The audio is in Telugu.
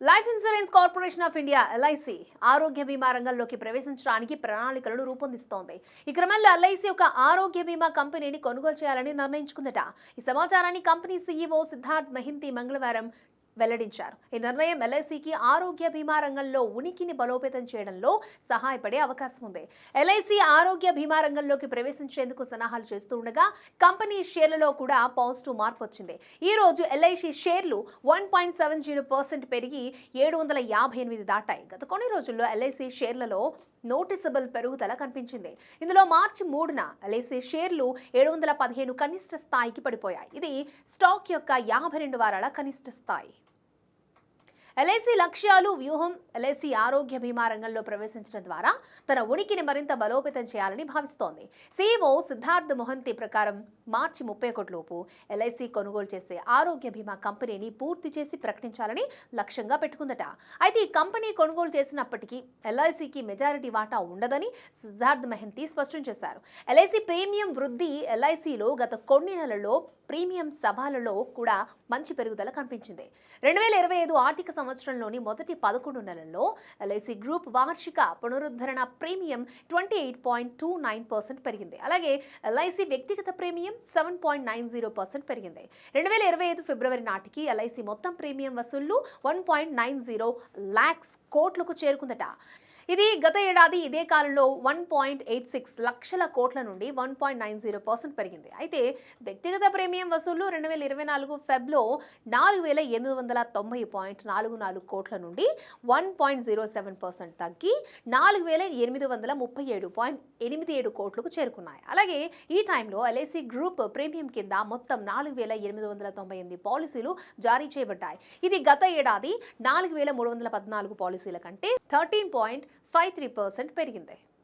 Life insurance corporation of India LIC ఆరోగ్య బీమా రంగంలోకి ప్రవేశించడానికి ప్రణాళికలను రూపొందిస్తోంది. ఈ క్రమంలో ఎల్ఐసి ఒక ఆరోగ్య బీమా కంపెనీని కొనుగోలు చేయాలని నిర్ణయించుకుందట. ఈ సమాచారాన్ని కంపెనీ సీఈఓ సిద్ధార్థ్ మహింతి మంగళవారం వెల్లడించారు. ఈ నిర్ణయం ఎల్ఐసికి ఆరోగ్య బీమా రంగంలో ఉనికిని బలోపేతం చేయడంలో సహాయపడే అవకాశం ఉంది. ఎల్ఐసి ఆరోగ్య బీమా రంగంలోకి ప్రవేశించేందుకు సన్నాహాలు చేస్తూ ఉండగా కంపెనీ షేర్లలో కూడా పాజిటివ్ మార్పు వచ్చింది. ఈ రోజు ఎల్ఐసి షేర్లు 1.70% పెరిగి 758 దాటాయి. గత కొన్ని రోజుల్లో ఎల్ఐసి షేర్లలో నోటిసబుల్ పెరుగుదల కనిపించింది. ఇందులో మార్చి 3న ఎల్ఐసి షేర్లు 715 కనిష్ట స్థాయికి పడిపోయాయి. ఇది స్టాక్ యొక్క 52 వారాల కనిష్ట స్థాయి. ఎల్ఐసి లక్ష్యాలు వ్యూహం ఎల్ఐసి ఆరోగ్య బీమా రంగంలో ప్రవేశించడం ద్వారా తన ఉనికిని మరింత బలోపేతం చేయాలని భావిస్తోంది. సీఈఓ సిద్ధార్థ్ మొహంతి ప్రకారం మార్చి 31 లోపు ఎల్ఐసి కొనుగోలు చేసే ఆరోగ్య బీమా కంపెనీని పూర్తి చేసి ప్రకటించాలని లక్ష్యంగా పెట్టుకుందట. అయితే ఈ కంపెనీ కొనుగోలు చేసినప్పటికీ ఎల్ఐసికి మెజారిటీ వాటా ఉండదని సిద్ధార్థ్ మొహంతి స్పష్టం చేశారు. ఎల్ఐసి ప్రీమియం వృద్ధి ఎల్ఐసిలో గత కొన్ని నెలల్లో ప్రీమియం సభలలో కూడా మంచి పెరుగుదల కనిపించింది. 2025 ఆర్థిక సంవత్సరంలోని మొదటి 11 నెలల్లో ఎల్ఐసి గ్రూప్ వార్షిక పునరుద్ధరణ ప్రీమియం 28.29% పెరిగింది. అలాగే ఎల్ఐసి వ్యక్తిగత ప్రీమియం 7.90% పెరిగింది. 2025 ఫిబ్రవరి నాటికి ఎల్ఐసి మొత్తం ప్రీమియం వసూళ్లు 1.90 లాక్స్ కోట్లకు చేరుకుందట. ఇది గత ఏడాది ఇదే కాలంలో 1.86 లక్షల కోట్ల నుండి 1.90% పెరిగింది. అయితే వ్యక్తిగత ప్రీమియం వసూళ్లు 2024 ఫెబ్లో 4,890.44 కోట్ల నుండి 1.07% తగ్గి 4,837.87 కోట్లకు చేరుకున్నాయి. అలాగే ఈ టైంలో ఎల్ఐసి గ్రూప్ ప్రీమియం కింద మొత్తం 4,898 పాలసీలు జారీ చేయబడ్డాయి. ఇది గత ఏడాది 4,314 పాలసీల కంటే 13.53% పెరిగింది.